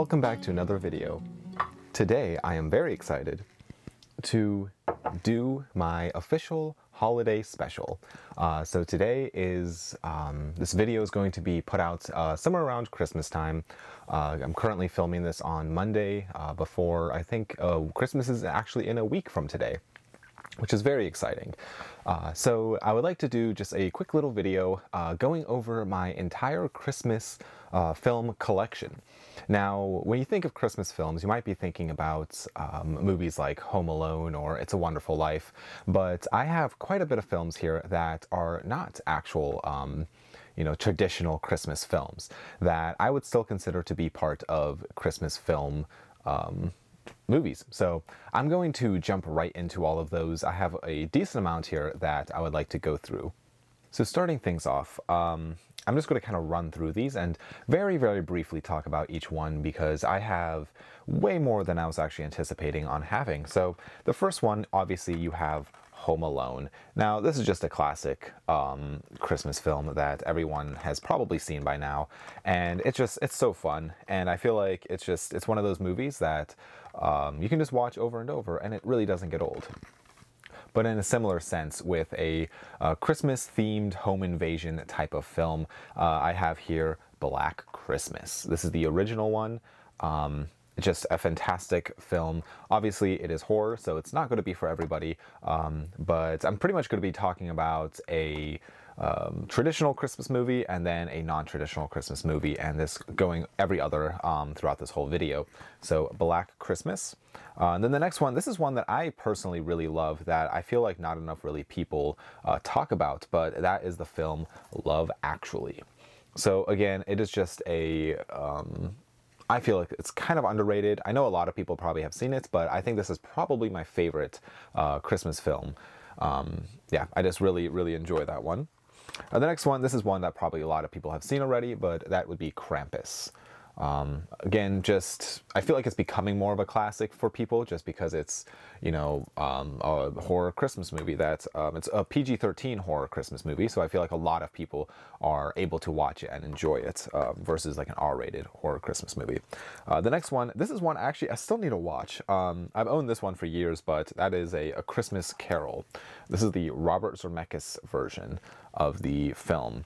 Welcome back to another video. Today I am very excited to do my official holiday special. So today is, this video is going to be put out somewhere around Christmas time. I'm currently filming this on Monday before I think Christmas is actually in a week from today, which is very exciting. So I would like to do just a quick little video going over my entire Christmas film collection. Now, when you think of Christmas films, you might be thinking about movies like Home Alone or It's a Wonderful Life, but I have quite a bit of films here that are not actual traditional Christmas films that I would still consider to be part of Christmas film movies. So I'm going to jump right into all of those. I have a decent amount here that I would like to go through. So starting things off, I'm just going to kind of run through these and very, very briefly talk about each one because I have way more than I was actually anticipating on having. So the first one, obviously, you have Home Alone. Now, this is just a classic Christmas film that everyone has probably seen by now, and it's so fun, and I feel like it's one of those movies that you can just watch over and over, and it really doesn't get old. But in a similar sense, with a Christmas-themed home invasion type of film, I have here Black Christmas. This is the original one. Just a fantastic film. Obviously, it is horror, so it's not going to be for everybody, but I'm pretty much going to be talking about a traditional Christmas movie and then a non-traditional Christmas movie, and this going every other throughout this whole video. So Black Christmas. And then the next one, this is one that I personally really love that I feel like not enough really people talk about, but that is the film Love Actually. So again, it is just a I feel like it's kind of underrated. I know a lot of people probably have seen it, but I think this is probably my favorite Christmas film. Yeah, I just really, really enjoy that one. The next one, this is one that probably a lot of people have seen already, but that would be Krampus. Again, I feel like it's becoming more of a classic for people just because it's, a horror Christmas movie it's a PG-13 horror Christmas movie, so I feel like a lot of people are able to watch it and enjoy it versus like an R-rated horror Christmas movie. The next one, this is one actually I still need to watch. I've owned this one for years, but that is a Christmas Carol. This is the Robert Zemeckis version of the film.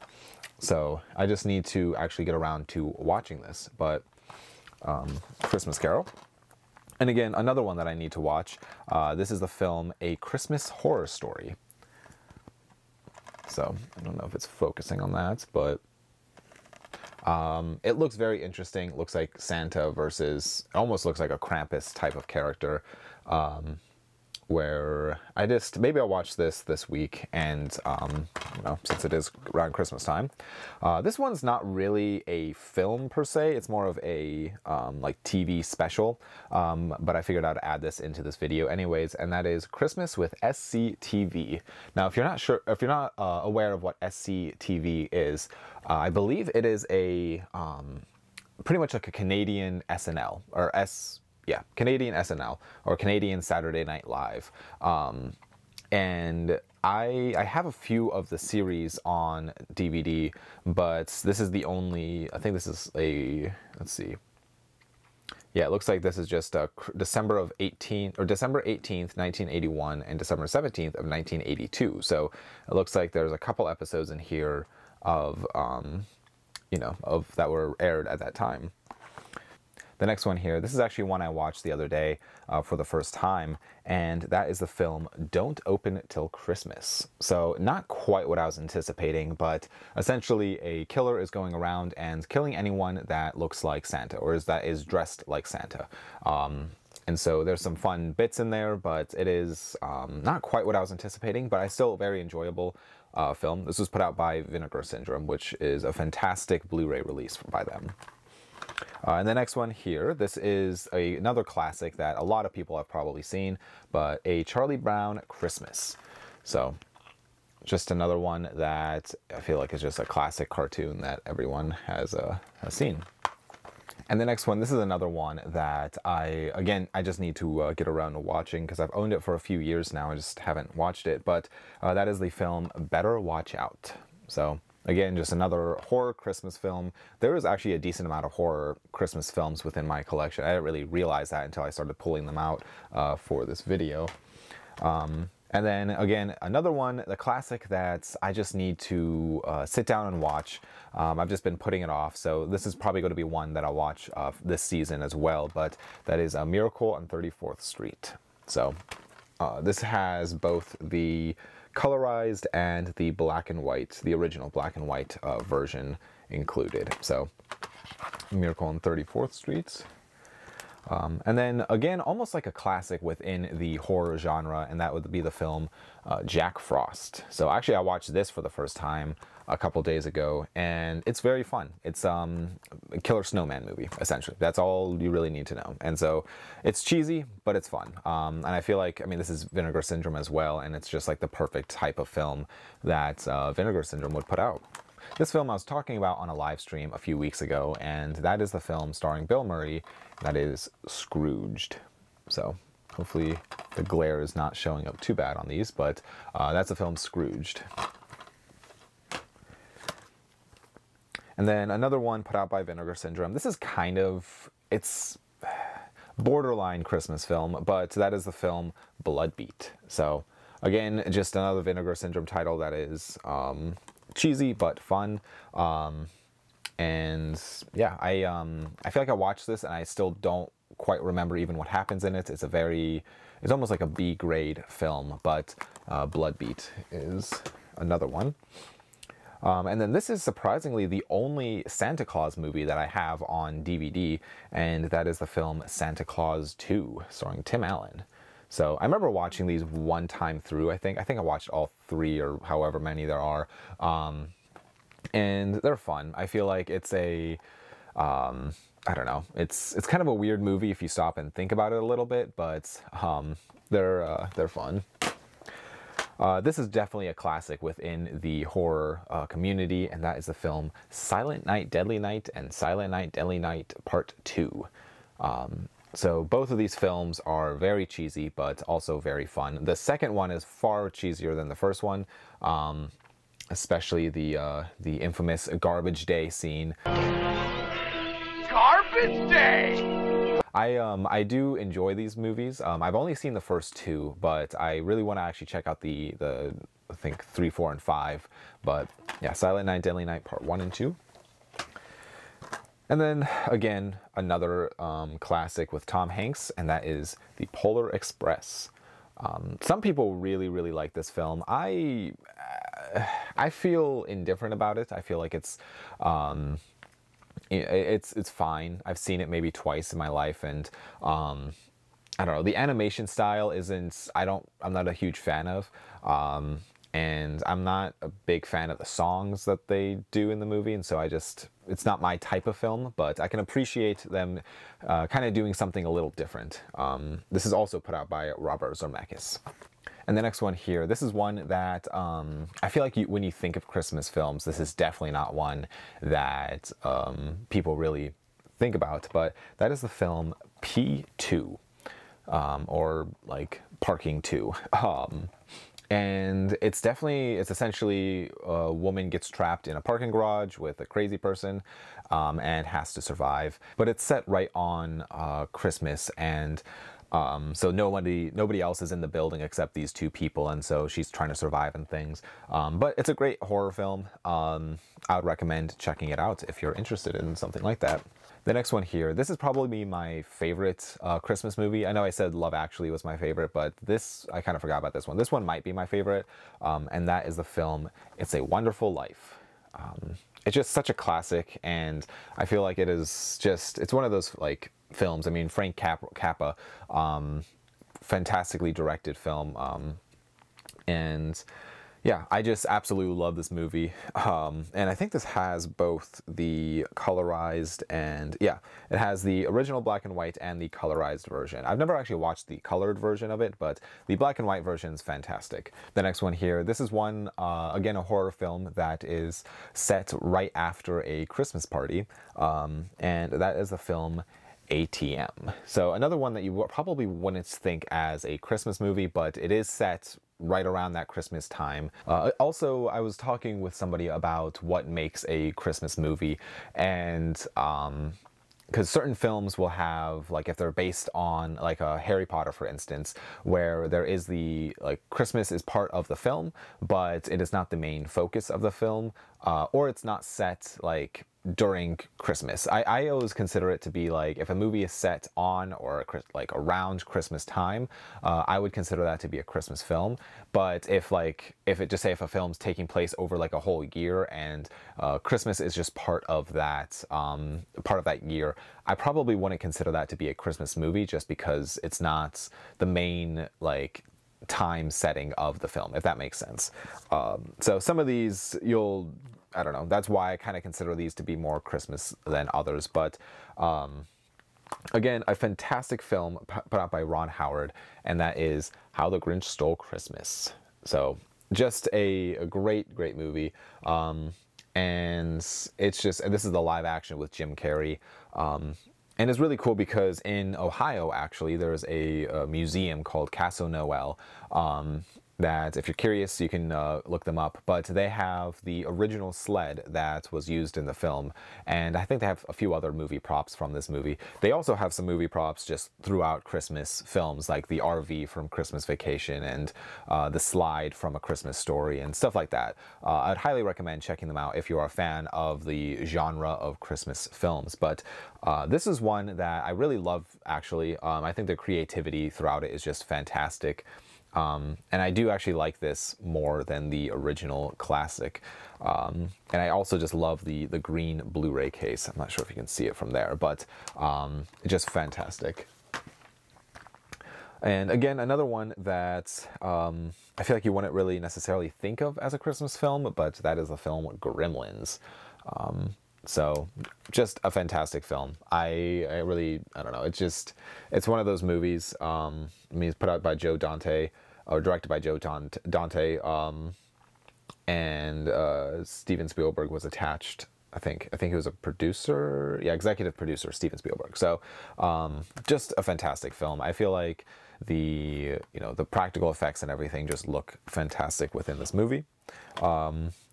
So I just need to actually get around to watching this, but Christmas Carol. And again, another one that I need to watch. This is the film A Christmas Horror Story. So I don't know if it's focusing on that, but it looks very interesting. It looks like Santa versus, it almost looks like a Krampus type of character. Where maybe I'll watch this week, and since it is around Christmas time. This one's not really a film per se, it's more of a like TV special, but I figured I'd add this into this video anyways, and that is Christmas with SCTV. Now, if you're not aware of what SCTV is, I believe it is a pretty much like a Canadian SNL, or Canadian SNL, or Canadian Saturday Night Live. And I have a few of the series on DVD, but this is the only, I think this is let's see. Yeah, it looks like this is just December 18th, 1981, and December 17th of 1982. So it looks like there's a couple episodes in here of, that were aired at that time. The next one here, this is actually one I watched the other day for the first time, and that is the film Don't Open Till Christmas. So not quite what I was anticipating, but essentially a killer is going around and killing anyone that looks like Santa, or that is dressed like Santa. And so there's some fun bits in there, but it is not quite what I was anticipating, but still very enjoyable film. This was put out by Vinegar Syndrome, which is a fantastic Blu-ray release by them. And the next one here, this is another classic that a lot of people have probably seen, but A Charlie Brown Christmas. So just another one that I feel like is just a classic cartoon that everyone has seen. And the next one, this is another one that I just need to get around to watching because I've owned it for a few years now. I just haven't watched it, but that is the film Better Watch Out. So Again, just another horror Christmas film. There is actually a decent amount of horror Christmas films within my collection. I didn't really realize that until I started pulling them out for this video. And then again, another one, the classic that I just need to sit down and watch. I've just been putting it off, so this is probably going to be one that I'll watch this season as well, but that is A Miracle on 34th Street. So this has both the colorized and the black and white, the original black and white version included. So Miracle on 34th Street. And then again, almost like a classic within the horror genre, and that would be the film Jack Frost. So actually I watched this for the first time a couple days ago, and it's very fun. It's a killer snowman movie, essentially. That's all you really need to know. And so it's cheesy, but it's fun. And I feel like, I mean, this is Vinegar Syndrome as well, and it's just like the perfect type of film that Vinegar Syndrome would put out. This film I was talking about on a live stream a few weeks ago, and that is the film starring Bill Murray, that is Scrooged. So hopefully the glare is not showing up too bad on these, but that's the film Scrooged. And then another one put out by Vinegar Syndrome. This is kind of, it's borderline Christmas film, but that is the film Bloodbeat. So again, just another Vinegar Syndrome title that is cheesy but fun. And yeah, I feel like I watched this and I still don't quite remember even what happens in it. It's almost like a B grade film, but Bloodbeat is another one. And then this is surprisingly the only Santa Claus movie that I have on DVD, and that is the film Santa Claus 2, starring Tim Allen. So I remember watching these one time through, I think I watched all 3 or however many there are, and they're fun. I feel like it's a, I don't know, it's kind of a weird movie if you stop and think about it a little bit, but they're fun. This is definitely a classic within the horror community, and that is the film Silent Night, Deadly Night and Silent Night, Deadly Night Part 2. So both of these films are very cheesy, but also very fun. The second one is far cheesier than the first one, especially the infamous Garbage Day scene. Garbage Day! I do enjoy these movies. I've only seen the first 2, but I really want to actually check out the I think 3, 4, and 5. But yeah, Silent Night, Deadly Night Part 1 and 2. And then again, another classic with Tom Hanks, and that is The Polar Express. Some people really, really like this film. I feel indifferent about it. I feel like it's fine. I've seen it maybe twice in my life, and I don't know, the animation style isn't, I'm not a huge fan of, and I'm not a big fan of the songs that they do in the movie, and so it's not my type of film, but I can appreciate them kind of doing something a little different. This is also put out by Robert Zemeckis. And the next one here, this is one that I feel like when you think of Christmas films, this is definitely not one that people really think about, but that is the film P2, or like Parking 2. And it's essentially a woman gets trapped in a parking garage with a crazy person and has to survive. But it's set right on Christmas, and so nobody else is in the building except these 2 people, and so she's trying to survive and things. But it's a great horror film. I would recommend checking it out if you're interested in something like that. The next one here, this is probably my favorite Christmas movie. I know I said Love Actually was my favorite, but I kind of forgot about this one. This one might be my favorite, and that is the film It's a Wonderful Life. It's just such a classic, and I feel like it's one of those like films. I mean, Frank Capra, fantastically directed film, and yeah, I just absolutely love this movie. And I think this has both the colorized and, yeah, it has the original black and white and the colorized version. I've never actually watched the colored version of it, but the black and white version is fantastic. The next one here, this is one, again, a horror film that is set right after a Christmas party, and that is the film ATM. So another one that you probably wouldn't think as a Christmas movie, but it is set right around that Christmas time. Also, I was talking with somebody about what makes a Christmas movie, and because certain films will have, like, if they're based on like a Harry Potter, for instance, where there is the, like, Christmas is part of the film, but it is not the main focus of the film, or it's not set like during Christmas. I always consider it to be like, if a movie is set on or like around Christmas time, I would consider that to be a Christmas film. But if it just say if a film's taking place over like a whole year and Christmas is just part of that year, I probably wouldn't consider that to be a Christmas movie, just because it's not the main like time setting of the film, if that makes sense. So some of these I don't know, that's why I kind of consider these to be more Christmas than others. But again, a fantastic film put out by Ron Howard, and that is How the Grinch Stole Christmas. So just a great movie. And it's just, and this is the live action with Jim Carrey. And it's really cool because in Ohio, actually, there's a museum called Casa Noel, that, if you're curious, you can look them up. But they have the original sled that was used in the film, and I think they have a few other movie props from this movie. They also have some movie props just throughout Christmas films, like the RV from Christmas Vacation and the slide from A Christmas Story and stuff like that. I'd highly recommend checking them out if you're a fan of the genre of Christmas films. But this is one that I really love, actually. I think the creativity throughout it is just fantastic. And I do actually like this more than the original classic. And I also just love the green Blu-ray case. I'm not sure if you can see it from there, but just fantastic. And again, another one that I feel like you wouldn't really necessarily think of as a Christmas film, but that is the film Gremlins. So just a fantastic film. I don't know. It's one of those movies. I mean, it's put out by Joe Dante, or directed by Joe Dante, and Steven Spielberg was attached. I think he was a producer. Yeah, executive producer, Steven Spielberg. So just a fantastic film. I feel like the practical effects and everything just look fantastic within this movie.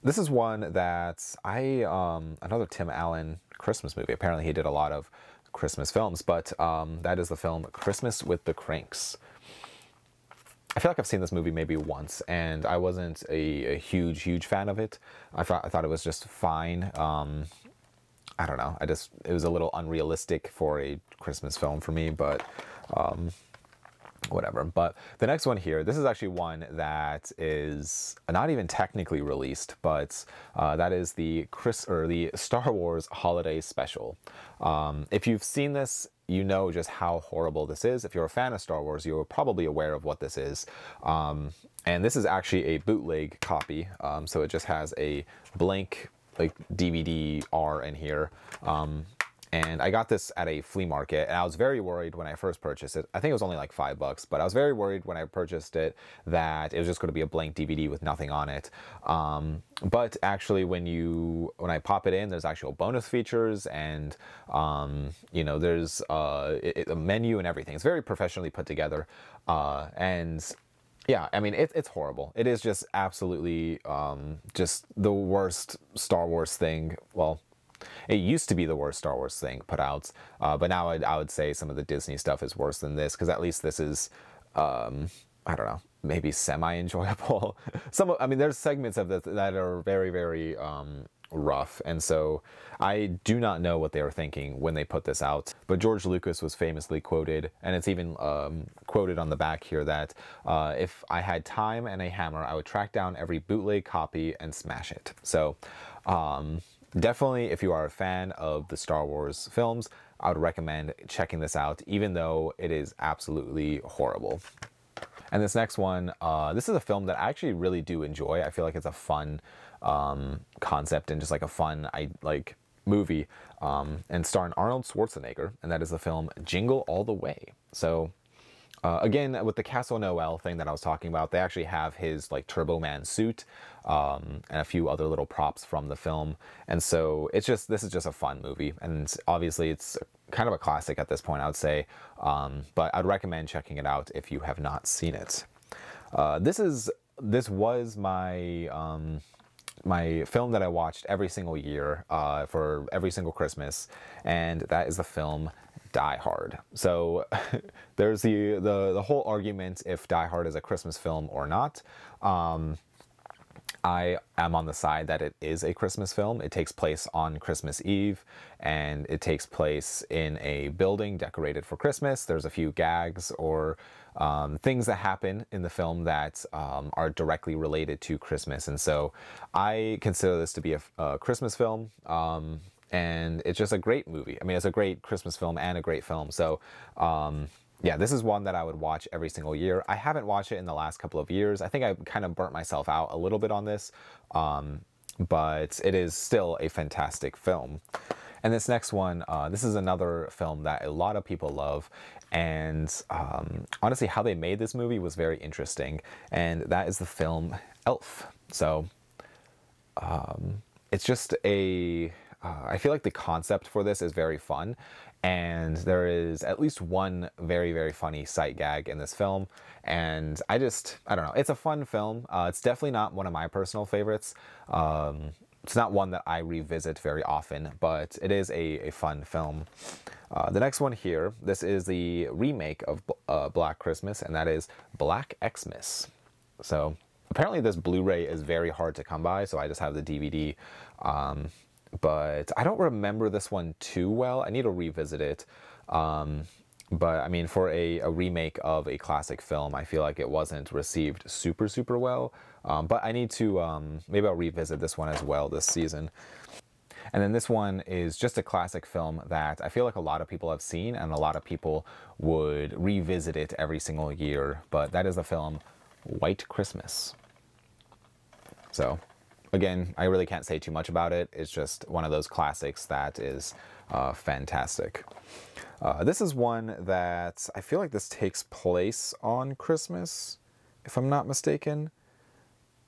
This is one that another Tim Allen Christmas movie. Apparently he did a lot of Christmas films, but that is the film Christmas with the Cranks. I feel like I've seen this movie maybe once, and I wasn't a huge fan of it. I thought it was just fine. I don't know. It was a little unrealistic for a Christmas film for me, but whatever. But the next one here, this is actually one that is not even technically released, but that is the Star Wars Holiday Special. If you've seen this, you know just how horrible this is. If you're a fan of Star Wars, you're probably aware of what this is. And this is actually a bootleg copy, so it just has a blank like DVD R in here. And I got this at a flea market, and I was very worried when I first purchased it. I think it was only like $5, but I was very worried when I purchased it that it was just going to be a blank DVD with nothing on it. But actually, when I pop it in, there's actual bonus features, and there's a menu and everything. It's very professionally put together, and yeah, I mean, it's horrible. It is just absolutely just the worst Star Wars thing. Well, it used to be the worst Star Wars thing put out, but now I would say some of the Disney stuff is worse than this, because at least this is, I don't know, maybe semi-enjoyable. There's segments of this that are very rough, and so I do not know what they were thinking when they put this out. But George Lucas was famously quoted, and it's even quoted on the back here, that if I had time and a hammer, I would track down every bootleg copy and smash it. So definitely, if you are a fan of the Star Wars films, I would recommend checking this out, even though it is absolutely horrible. And this next one, this is a film that I actually really do enjoy. I feel like it's a fun concept and just like a fun movie, and starring Arnold Schwarzenegger, and that is the film Jingle All the Way. So again, with the Casa Noel thing that I was talking about, they actually have his like Turbo Man suit, and a few other little props from the film. And so this is just a fun movie, and obviously it's kind of a classic at this point, I would say, but I'd recommend checking it out if you have not seen it. This was my my film that I watched every single year for every single Christmas, and that is the film Die Hard. So there's the whole argument if Die Hard is a Christmas film or not. I am on the side that it is a Christmas film. It takes place on Christmas Eve, and it takes place in a building decorated for Christmas. There's a few gags or things that happen in the film that are directly related to Christmas. And so I consider this to be a Christmas film. And it's just a great movie. I mean, it's a great Christmas film and a great film. So yeah, this is one that I would watch every single year. I haven't watched it in the last couple of years. I think I kind of burnt myself out a little bit on this, but it is still a fantastic film. And this next one, this is another film that a lot of people love, and honestly, how they made this movie was very interesting, and that is the film Elf. So it's just I feel like the concept for this is very fun, and there is at least one very, very funny sight gag in this film, and I don't know, it's a fun film. It's definitely not one of my personal favorites. It's not one that I revisit very often, but it is a fun film. The next one here, this is the remake of Black Christmas, and that is Black Xmas. So apparently this Blu-ray is very hard to come by, so I just have the DVD. But I don't remember this one too well. I need to revisit it. But I mean, for a remake of a classic film, I feel like it wasn't received super, super well. But I need to, maybe I'll revisit this one as well this season. And then this one is just a classic film that I feel like a lot of people have seen, and a lot of people would revisit it every single year. But that is the film White Christmas. So again, I really can't say too much about it. It's just one of those classics that is fantastic. This is one that I feel like this takes place on Christmas, if I'm not mistaken.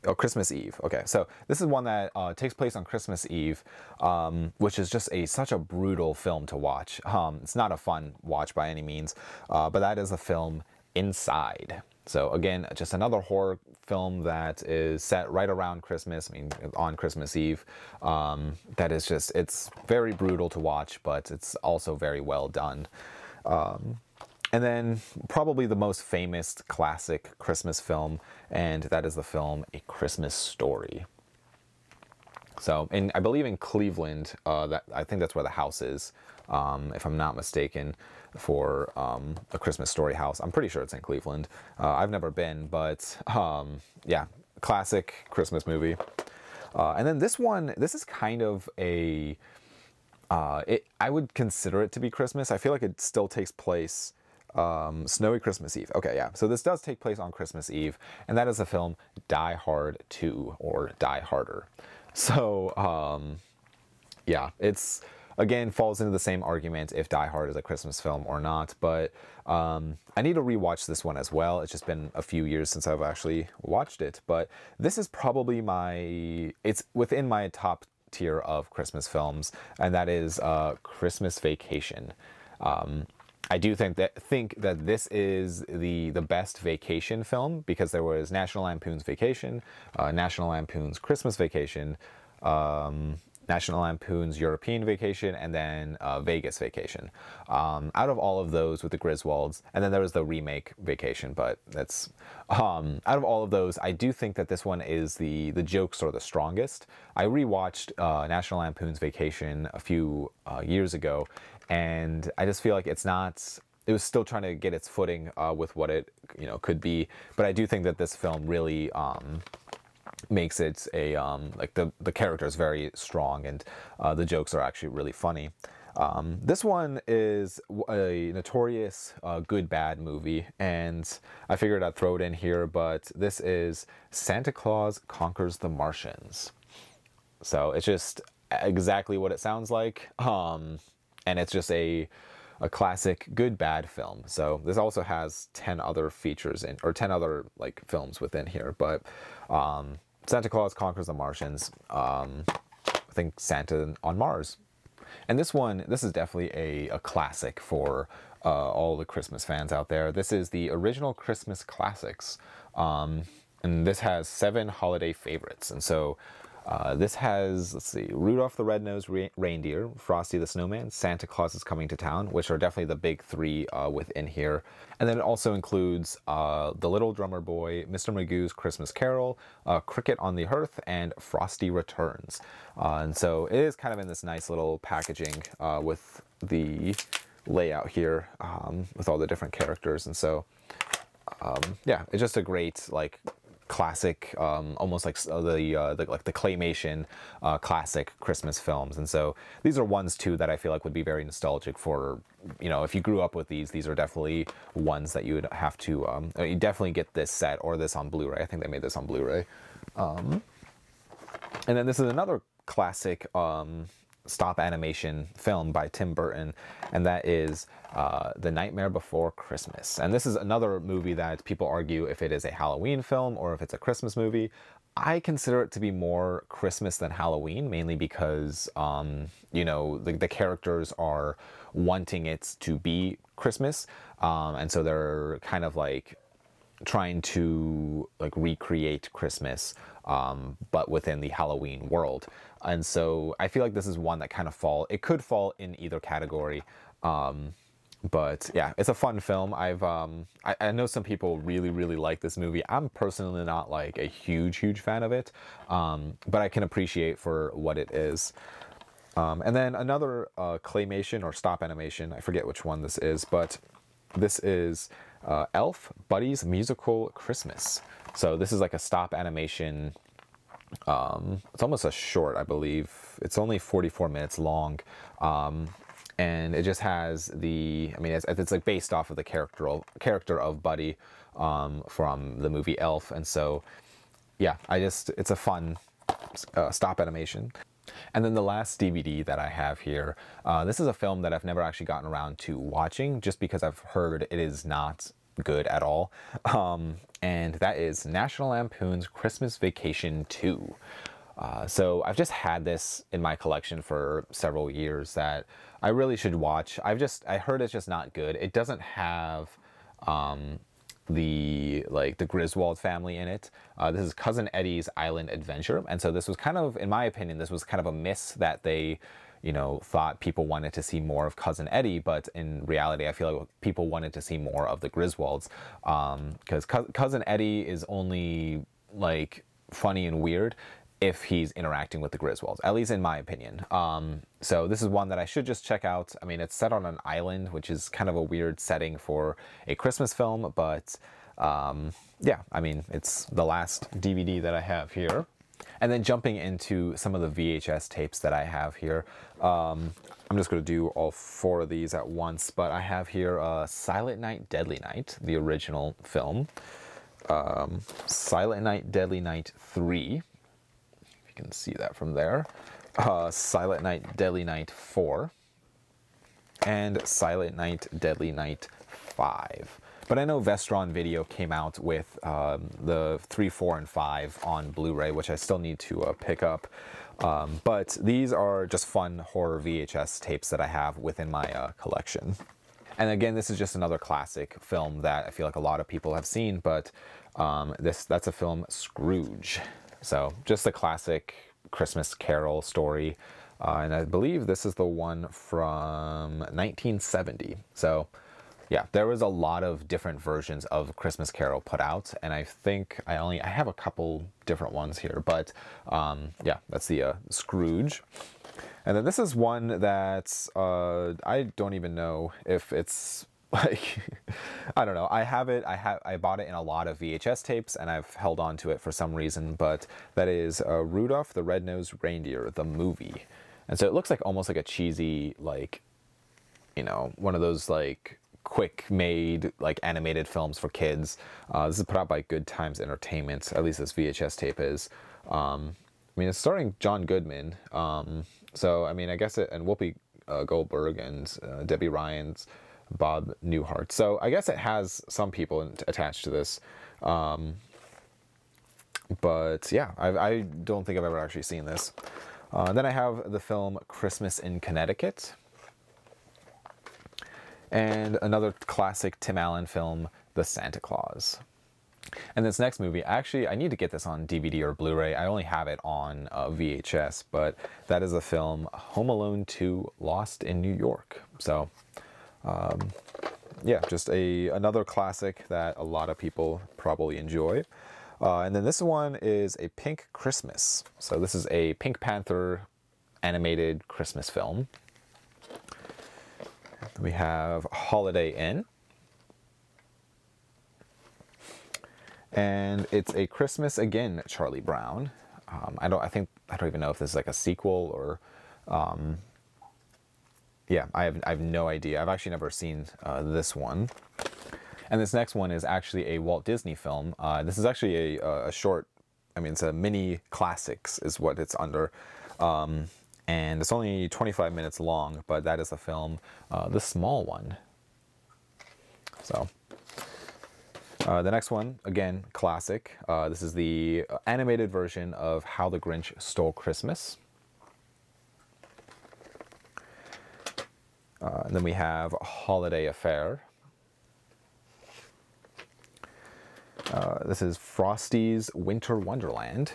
Oh, Christmas Eve. Okay, so this is one that takes place on Christmas Eve, which is just such a brutal film to watch. It's not a fun watch by any means, but that is the film Inside. So again, just another horror film that is set right around Christmas, I mean, on Christmas Eve. That is just, it's very brutal to watch, but it's also very well done. And then probably the most famous classic Christmas film, and that is the film A Christmas Story. So, I believe in Cleveland, I think that's where the house is, if I'm not mistaken, for A Christmas Story house. I'm pretty sure it's in Cleveland. I've never been, but yeah, classic Christmas movie. And then this one, this is kind of I would consider it to be Christmas. I feel like it still takes place Snowy Christmas Eve. Okay, yeah. So this does take place on Christmas Eve, and that is the film Die Hard 2, or Die Harder. So, yeah, it's, again, falls into the same argument if Die Hard is a Christmas film or not, but I need to rewatch this one as well. It's just been a few years since I've actually watched it, but this is probably it's within my top tier of Christmas films, and that is Christmas Vacation. I do think that this is the best vacation film, because there was National Lampoon's Vacation, National Lampoon's Christmas Vacation, National Lampoon's European Vacation, and then Vegas Vacation. Out of all of those with the Griswolds, and then there was the remake Vacation, but that's out of all of those, I do think that this one is the jokes are the strongest. I rewatched National Lampoon's Vacation a few years ago, and I just feel like it was still trying to get its footing with what it could be, but I do think that this film really makes it like the character is very strong, and the jokes are actually really funny. This one is a notorious good bad movie, and I figured I'd throw it in here, but this is Santa Claus Conquers the Martians. So it's just exactly what it sounds like, and it's just a classic good bad film. So this also has 10 other features or 10 other like films within here, but Santa Claus Conquers the Martians, I think Santa on Mars. And this is definitely a classic for all the Christmas fans out there. This is the original Christmas classics, and this has 7 holiday favorites. And so this has, let's see, Rudolph the Red-Nosed Reindeer, Frosty the Snowman, Santa Claus is Coming to Town, which are definitely the big 3 within here. And then it also includes The Little Drummer Boy, Mr. Magoo's Christmas Carol, Cricket on the Hearth, and Frosty Returns. And so it is kind of in this nice little packaging with the layout here with all the different characters. And so yeah, it's just a great like classic, almost like the claymation classic Christmas films. And so these are ones too that I feel like would be very nostalgic for, you know, if you grew up with these are definitely ones that you would have to you definitely get this set or this on Blu-ray. I think they made this on Blu-ray. And then this is another classic stop animation film by Tim Burton, and that is The Nightmare Before Christmas. And this is another movie that people argue if it is a Halloween film or if it's a Christmas movie. I consider it to be more Christmas than Halloween, mainly because, you know, the characters are wanting it to be Christmas, and so they're kind of like trying to like recreate Christmas, but within the Halloween world. And so I feel like this is one that kind of it could fall in either category. But yeah, it's a fun film. I know some people really like this movie. I'm personally not like a huge fan of it, but I can appreciate for what it is. And then another claymation or stop animation, I forget which one this is, but this is Elf, Buddy's Musical Christmas. So this is like a stop animation. It's almost a short, I believe. It's only 44 minutes long. And it just has it's like based off of the character of Buddy from the movie Elf. And so, yeah, it's a fun stop animation. And then the last DVD that I have here, this is a film that I've never actually gotten around to watching just because I've heard it is not good at all. And that is National Lampoon's Christmas Vacation 2. So I've just had this in my collection for several years that I really should watch. I heard it's just not good. It doesn't have the Griswold family in it. This is Cousin Eddie's Island Adventure, and so this was kind of, in my opinion, this was kind of a miss that they, you know, thought people wanted to see more of Cousin Eddie, but in reality, I feel like people wanted to see more of the Griswolds, because Cousin Eddie is only like funny and weird if he's interacting with the Griswolds, at least in my opinion. So this is one that I should just check out. I mean, it's set on an island, which is kind of a weird setting for a Christmas film, but yeah, I mean, it's the last DVD that I have here. And then jumping into some of the VHS tapes that I have here, I'm just going to do all 4 of these at once, but I have here Silent Night, Deadly Night, the original film, Silent Night, Deadly Night 3, if you can see that from there, Silent Night, Deadly Night 4, and Silent Night, Deadly Night 5. But I know Vestron Video came out with the 3, 4, and 5 on Blu-ray, which I still need to pick up. But these are just fun horror VHS tapes that I have within my collection. And again, this is just another classic film that I feel like a lot of people have seen, but that's a film, Scrooge. So just a classic Christmas Carol story. And I believe this is the one from 1970. So yeah, there was a lot of different versions of Christmas Carol put out, and I think I have a couple different ones here, but yeah, that's the Scrooge. And then this is one that I don't even know if it's like, I don't know. I bought it in a lot of VHS tapes, and I've held on to it for some reason, but that is Rudolph the Red-Nosed Reindeer, the movie. And so it looks like almost like a cheesy, like, you know, one of those like quick made like animated films for kids. This is put out by Good Times Entertainment, at least this VHS tape is. I mean, it's starring John Goodman, so I mean, I guess and Whoopi Goldberg and Debbie Ryan's Bob Newhart, so I guess it has some people attached to this, but yeah, I don't think I've ever actually seen this. Then I have the film Christmas in Connecticut. And another classic Tim Allen film, The Santa Claus. And this next movie, actually, I need to get this on DVD or Blu-ray. I only have it on VHS, but that is the film Home Alone 2: Lost in New York. So, yeah, just another classic that a lot of people probably enjoy. And then this one is A Pink Christmas. So this is a Pink Panther animated Christmas film. We have Holiday Inn. And it's A Christmas Again, Charlie Brown. I don't even know if this is like a sequel or, yeah, I have no idea. I've actually never seen this one. And this next one is actually a Walt Disney film. This is actually a short, I mean, it's a mini classics is what it's under. And it's only 25 minutes long, but that is the film, The Small One. So, the next one, again, classic. This is the animated version of How the Grinch Stole Christmas. And then we have Holiday Affair. This is Frosty's Winter Wonderland.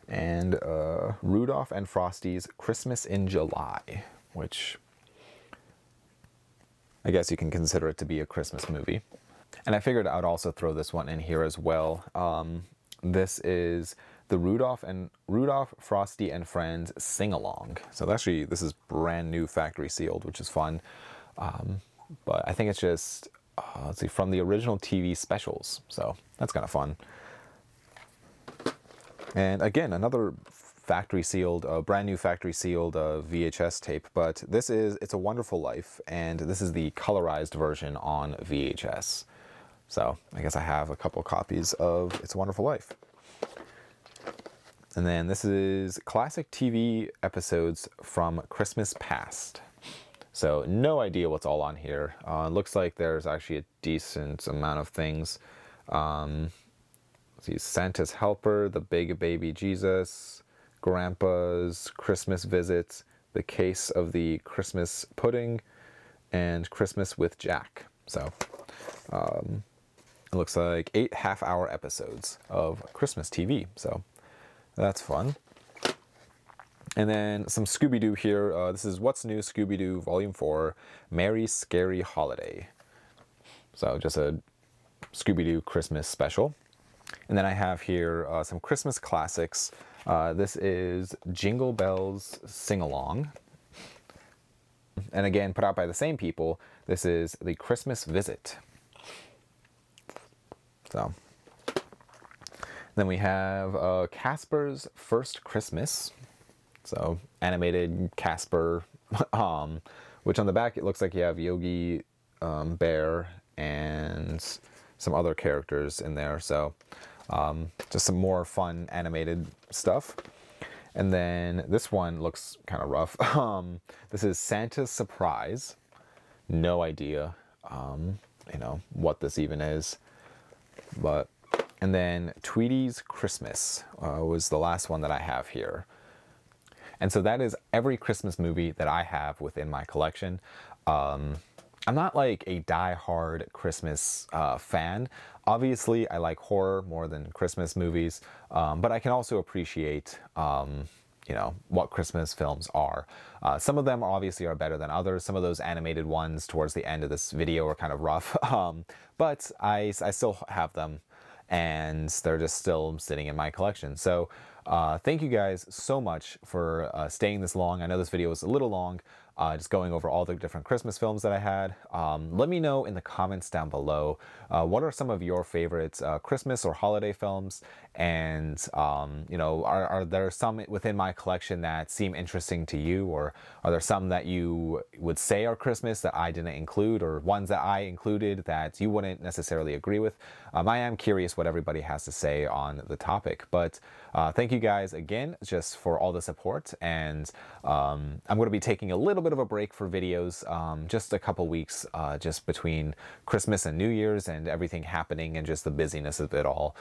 And Rudolph and Frosty's Christmas in July, which I guess you can consider it to be a Christmas movie. And I figured I'd also throw this one in here as well. This is the Rudolph, Frosty and Friends Sing-Along. So actually, this is brand new factory sealed, which is fun. But I think it's just, let's see, from the original TV specials. So that's kind of fun. And again, another factory sealed, brand new factory sealed VHS tape, but this is It's a Wonderful Life, and this is the colorized version on VHS. So I guess I have a couple copies of It's a Wonderful Life. And then this is classic TV episodes from Christmas Past. So no idea what's all on here. Looks like there's actually a decent amount of things. See, Santa's Helper, The Big Baby Jesus, Grandpa's Christmas Visit, The Case of the Christmas Pudding, and Christmas with Jack. So it looks like 8 half-hour episodes of Christmas TV. So that's fun. And then some Scooby-Doo here. This is What's New Scooby-Doo Volume 4, Merry Scary Holiday. So just a Scooby-Doo Christmas special. And then I have here some Christmas classics. This is Jingle Bells Sing-Along. And again, put out by the same people. This is The Christmas Visit. So then we have Casper's First Christmas. So animated Casper, which on the back it looks like you have Yogi Bear and some other characters in there. So just some more fun animated stuff. And then this one looks kind of rough. This is Santa's Surprise. No idea, you know, what this even is. But, and then Tweety's Christmas was the last one that I have here. And so that is every Christmas movie that I have within my collection. I'm not like a die-hard Christmas fan. Obviously, I like horror more than Christmas movies, but I can also appreciate, you know, what Christmas films are. Some of them obviously are better than others. Some of those animated ones towards the end of this video are kind of rough, but I still have them, and they're just still sitting in my collection. So thank you guys so much for staying this long. I know this video was a little long, just going over all the different Christmas films that I had. Let me know in the comments down below, what are some of your favorites Christmas or holiday films? And, you know, are there some within my collection that seem interesting to you? Or are there some that you would say are Christmas that I didn't include, or ones that I included that you wouldn't necessarily agree with? I am curious what everybody has to say on the topic. But thank you guys again just for all the support. And I'm going to be taking a little bit of a break for videos, just a couple weeks just between Christmas and New Year's and everything happening and just the busyness of it all.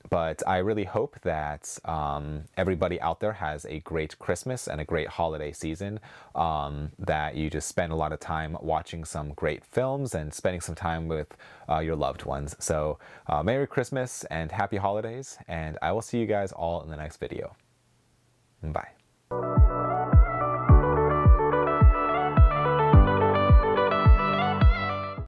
But I really hope that everybody out there has a great Christmas and a great holiday season, that you just spend a lot of time watching some great films and spending some time with your loved ones. So Merry Christmas and Happy Holidays, and I will see you guys all in the next video. Bye.